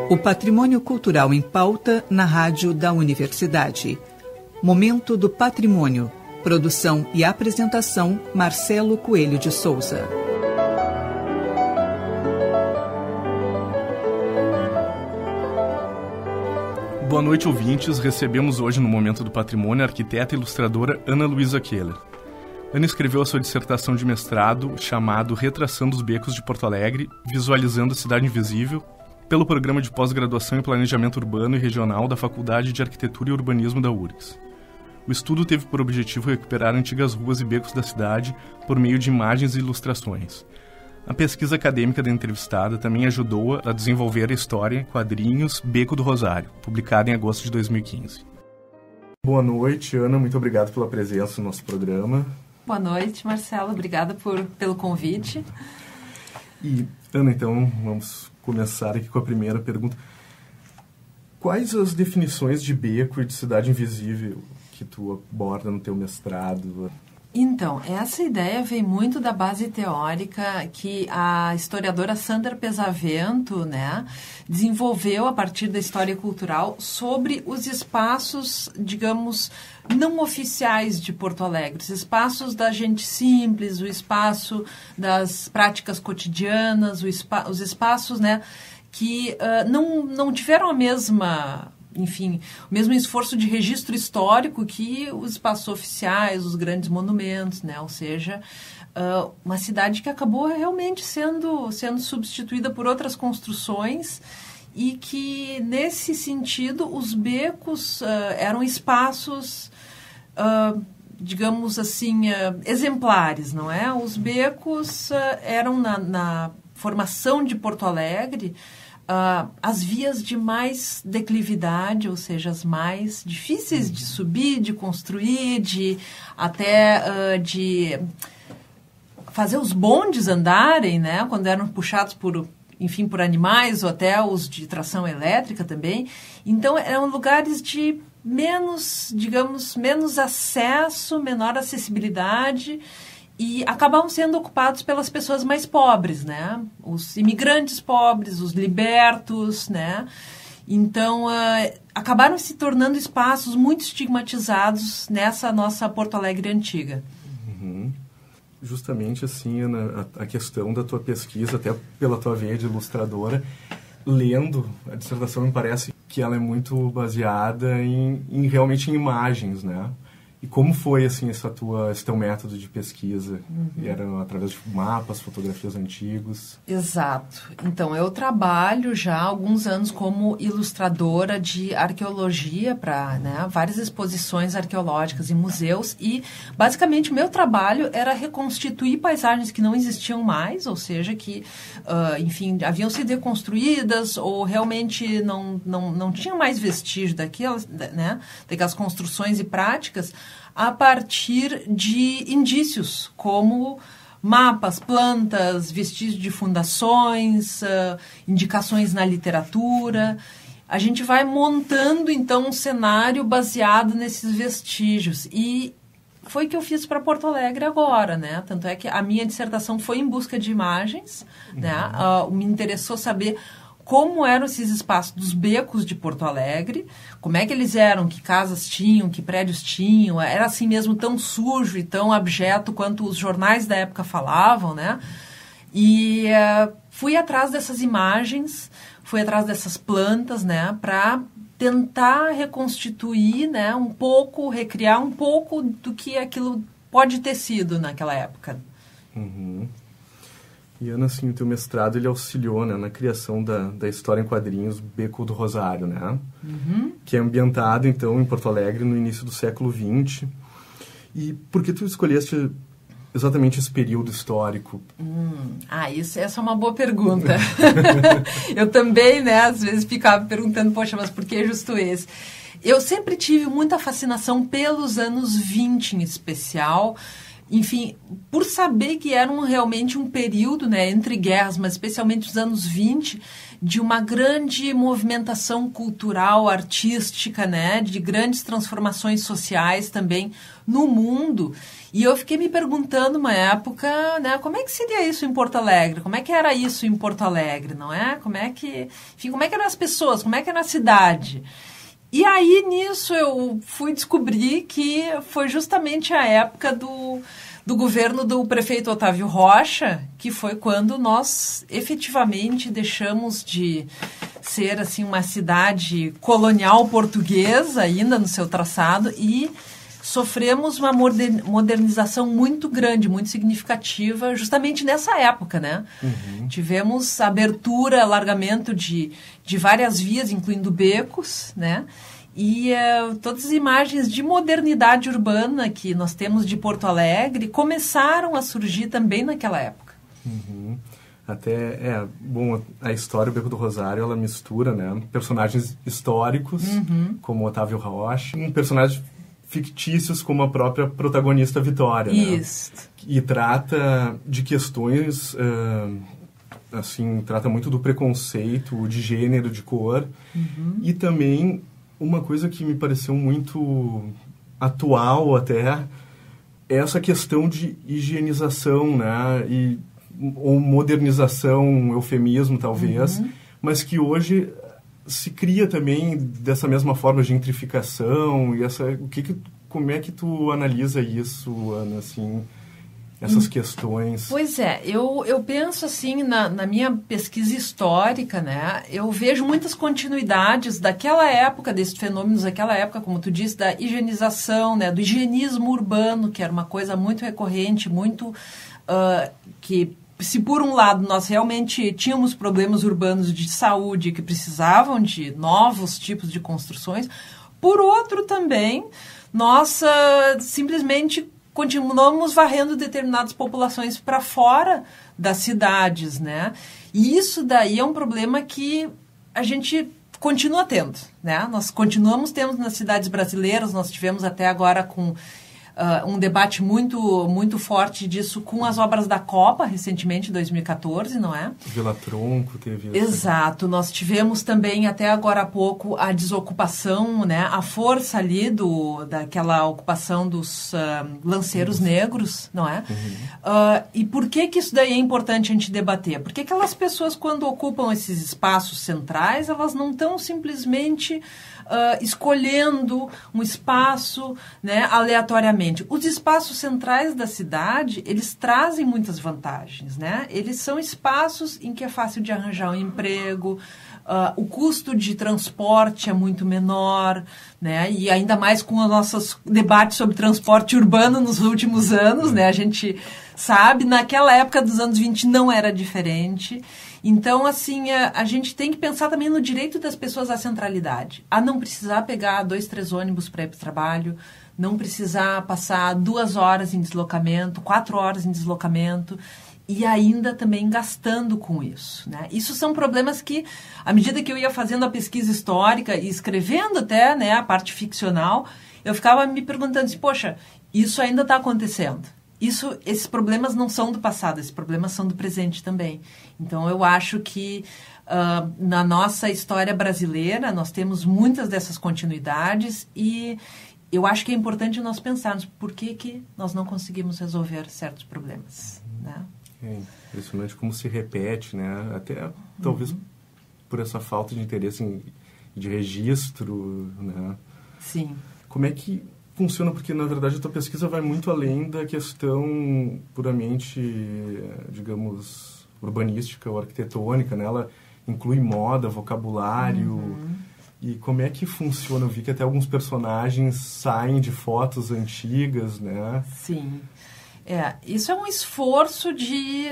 O patrimônio cultural em pauta na rádio da Universidade. Momento do Patrimônio. Produção e apresentação, Marcelo Coelho de Souza. Boa noite, ouvintes. Recebemos hoje no Momento do Patrimônio a arquiteta e ilustradora Ana Luísa Keller. Ana escreveu a sua dissertação de mestrado chamado Retraçando os Becos de Porto Alegre, visualizando a cidade invisível, pelo Programa de Pós-Graduação em Planejamento Urbano e Regional da Faculdade de Arquitetura e Urbanismo da URGS. O estudo teve por objetivo recuperar antigas ruas e becos da cidade por meio de imagens e ilustrações. A pesquisa acadêmica da entrevistada também ajudou a desenvolver a história Quadrinhos Beco do Rosário, publicada em agosto de 2015. Boa noite, Ana. Muito obrigado pela presença no nosso programa. Boa noite, Marcelo. Obrigada pelo convite. E, Ana, então, vamos começar aqui com a primeira pergunta. Quais as definições de beco e de cidade invisível que tu aborda no teu mestrado? Então, essa ideia vem muito da base teórica que a historiadora Sandra Pesavento, desenvolveu a partir da história cultural sobre os espaços, digamos, não oficiais de Porto Alegre, os espaços da gente simples, o espaço das práticas cotidianas, os espaços, que não tiveram a mesma... Enfim, o mesmo esforço de registro histórico que os espaços oficiais, os grandes monumentos, ou seja, uma cidade que acabou realmente sendo substituída por outras construções e que, nesse sentido, os becos eram espaços, digamos assim, exemplares, não é? Os becos eram, na formação de Porto Alegre, as vias de mais declividade, ou seja, as mais difíceis de subir, de construir, de fazer os bondes andarem, quando eram puxados por animais ou até os de tração elétrica também. Então, eram lugares de menos acesso, menor acessibilidade, e acabavam sendo ocupados pelas pessoas mais pobres, os imigrantes pobres, os libertos, Então, acabaram se tornando espaços muito estigmatizados nessa nossa Porto Alegre antiga. Uhum. Justamente assim, Ana, a questão da tua pesquisa, até pela tua veia de ilustradora, lendo a dissertação, me parece que ela é muito baseada realmente em imagens, E como foi, assim, esse teu método de pesquisa? Era através de mapas, fotografias antigos? Exato. Então, eu trabalho já há alguns anos como ilustradora de arqueologia para várias exposições arqueológicas em museus e, basicamente, o meu trabalho era reconstituir paisagens que não existiam mais, ou seja, que, haviam sido reconstruídas ou realmente não tinham mais vestígio daquelas construções e práticas, a partir de indícios, como mapas, plantas, vestígios de fundações, indicações na literatura. A gente vai montando, então, um cenário baseado nesses vestígios. E foi o que eu fiz para Porto Alegre agora, Tanto é que a minha dissertação foi em busca de imagens, me interessou saber como eram esses espaços dos becos de Porto Alegre, como é que eles eram, que casas tinham, que prédios tinham, era assim mesmo tão sujo e tão abjeto quanto os jornais da época falavam, E fui atrás dessas imagens, fui atrás dessas plantas, para tentar reconstituir, um pouco, recriar um pouco do que aquilo pode ter sido naquela época. Uhum. E, Ana, assim, o teu mestrado, ele auxiliou, na criação da história em quadrinhos Beco do Rosário, Uhum. Que é ambientado, então, em Porto Alegre no início do século XX. E por que tu escolheste exatamente esse período histórico? Essa é uma boa pergunta. Eu também, às vezes ficava perguntando, poxa, mas por que justo esse? Eu sempre tive muita fascinação pelos anos 20 em especial. enfim, por saber que era realmente um período, né, entre guerras, mas especialmente os anos 20, de uma grande movimentação cultural, artística, né, de grandes transformações sociais também no mundo. E eu fiquei me perguntando uma época, né, como é que seria isso em Porto Alegre? Como é que era isso em Porto Alegre, não é? Como é que eram as pessoas? Como é que era a cidade? E aí, nisso, eu fui descobrir que foi justamente a época do governo do prefeito Otávio Rocha, que foi quando nós efetivamente deixamos de ser assim, uma cidade colonial portuguesa, ainda no seu traçado, e sofremos uma modernização muito grande, muito significativa, justamente nessa época, né? Uhum. Tivemos abertura, alargamento de várias vias, incluindo becos, né? E todas as imagens de modernidade urbana que nós temos de Porto Alegre começaram a surgir também naquela época. Uhum. Até, bom, a história, o Beco do Rosário, ela mistura, né, personagens históricos, como Otávio Rocha, personagens fictícios como a própria protagonista Vitória. Isso. Né? E trata de questões, assim, trata muito do preconceito, de gênero, de cor, e também uma coisa que me pareceu muito atual até, é essa questão de higienização, né, ou modernização, eufemismo talvez, mas que hoje se cria também dessa mesma forma, gentrificação, e como é que tu analisa isso, Ana, assim, essas questões? Pois é, eu penso assim, na minha pesquisa histórica, né, eu vejo muitas continuidades daquela época, desses fenômenos daquela época, como tu disse, da higienização, né, do higienismo urbano, que era uma coisa muito recorrente, muito que... Se por um lado nós realmente tínhamos problemas urbanos de saúde que precisavam de novos tipos de construções, por outro também nós simplesmente continuamos varrendo determinadas populações para fora das cidades, né? E isso daí é um problema que a gente continua tendo, né? Nós continuamos tendo nas cidades brasileiras, nós tivemos até agora com... um debate muito forte disso com as obras da Copa, recentemente, em 2014, não é? Vila Tronco teve... Exato. Nós tivemos também, até agora há pouco, a desocupação, né? A força ali daquela ocupação dos lanceiros negros, não é? E por que isso daí é importante a gente debater? Porque aquelas pessoas, quando ocupam esses espaços centrais, elas não estão simplesmente... escolhendo um espaço, né, aleatoriamente. Os espaços centrais da cidade, eles trazem muitas vantagens, né? Eles são espaços em que é fácil de arranjar um emprego, o custo de transporte é muito menor, né? E ainda mais com os nossos debates sobre transporte urbano nos últimos anos, né? A gente sabe, naquela época dos anos 20 não era diferente. Então, assim, a gente tem que pensar também no direito das pessoas à centralidade. A não precisar pegar 2, 3 ônibus para ir para o trabalho, não precisar passar 2 horas em deslocamento, 4 horas em deslocamento, e ainda também gastando com isso, né? Isso são problemas que, à medida que eu ia fazendo a pesquisa histórica e escrevendo até, né, a parte ficcional, eu ficava me perguntando assim, poxa, isso ainda está acontecendo. Esses problemas não são do passado, esses problemas são do presente também. Então, eu acho que na nossa história brasileira, nós temos muitas dessas continuidades e eu acho que é importante nós pensarmos por que nós não conseguimos resolver certos problemas, né? É impressionante como se repete, né? Até talvez por essa falta de interesse de registro, né? Sim. Como é que funciona? Porque, na verdade, a tua pesquisa vai muito além da questão puramente, digamos, urbanística ou arquitetônica, né? Ela inclui moda, vocabulário. E como é que funciona? Eu vi que até alguns personagens saem de fotos antigas, né? Sim. Isso é um esforço de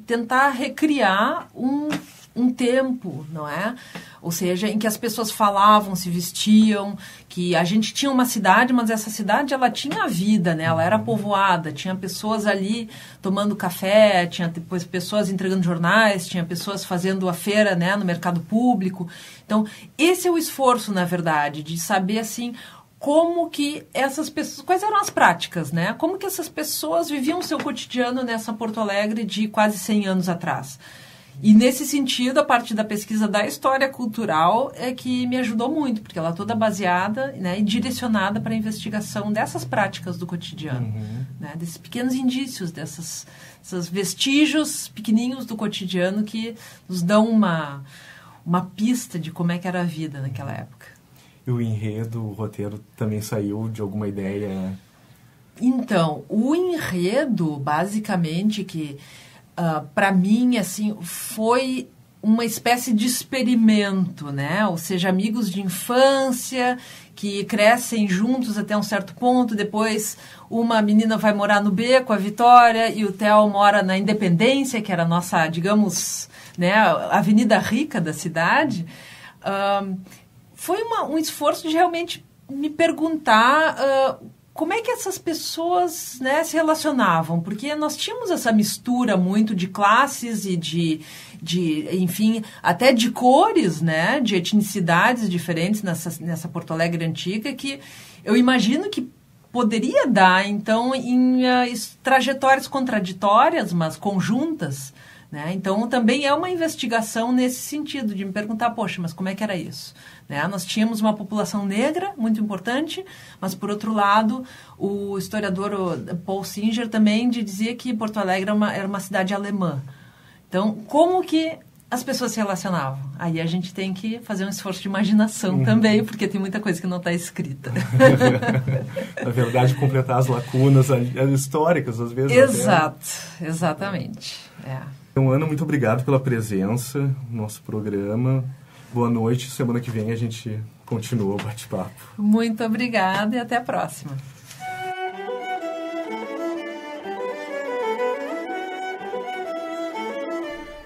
tentar recriar um tempo, não é? Ou seja, em que as pessoas falavam, se vestiam, que a gente tinha uma cidade, mas essa cidade, ela tinha vida, né? Ela era povoada, tinha pessoas ali tomando café, tinha depois pessoas entregando jornais, tinha pessoas fazendo a feira, né, no mercado público. Então, esse é o esforço, na verdade, de saber, assim, como que essas pessoas, quais eram as práticas, né? Como que essas pessoas viviam o seu cotidiano nessa Porto Alegre de quase 100 anos atrás. E nesse sentido, a parte da pesquisa da história cultural é que me ajudou muito, porque ela é toda baseada, né, e direcionada para a investigação dessas práticas do cotidiano, né, desses pequenos indícios, desses vestígios pequenininhos do cotidiano que nos dão uma pista de como é que era a vida naquela época. E o enredo, o roteiro também saiu de alguma ideia? Então, o enredo, basicamente, que para mim, assim, foi uma espécie de experimento, né? Ou seja, amigos de infância que crescem juntos até um certo ponto, depois uma menina vai morar no Beco, a Vitória, e o Theo mora na Independência, que era a nossa, digamos, né, a avenida rica da cidade. Foi um esforço de realmente me perguntar como é que essas pessoas, né, se relacionavam, porque nós tínhamos essa mistura muito de classes e de enfim, até de cores, né, de etnicidades diferentes nessa Porto Alegre antiga, que eu imagino que poderia dar, então, em trajetórias contraditórias, mas conjuntas, né? Então, também é uma investigação nesse sentido, de me perguntar, poxa, mas como é que era isso? Né? Nós tínhamos uma população negra muito importante, mas, por outro lado, o historiador Paul Singer também dizia que Porto Alegre era uma cidade alemã. Então, como que as pessoas se relacionavam? Aí a gente tem que fazer um esforço de imaginação também, porque tem muita coisa que não está escrita. Na verdade, completar as lacunas históricas, às vezes. Exato, exatamente. Então, Ana, muito obrigado pela presença no nosso programa. Boa noite. Semana que vem a gente continua o bate-papo. Muito obrigada e até a próxima.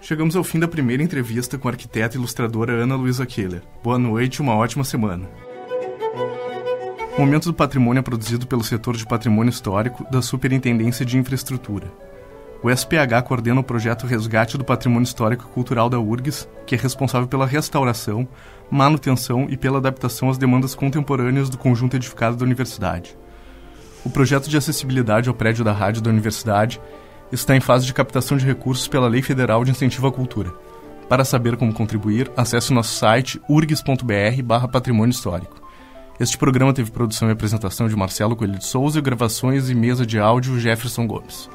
Chegamos ao fim da primeira entrevista com a arquiteta e ilustradora Ana Luísa Keller. Boa noite e uma ótima semana. O Momento do Patrimônio é produzido pelo setor de patrimônio histórico da Superintendência de Infraestrutura. O SPH coordena o projeto Resgate do Patrimônio Histórico e Cultural da URGS, que é responsável pela restauração, manutenção e pela adaptação às demandas contemporâneas do conjunto edificado da universidade. O projeto de acessibilidade ao prédio da rádio da universidade está em fase de captação de recursos pela Lei Federal de Incentivo à Cultura. Para saber como contribuir, acesse o nosso site urgs.br/patrimônio histórico. Este programa teve produção e apresentação de Marcelo Coelho de Souza e gravações e mesa de áudio Jefferson Gomes.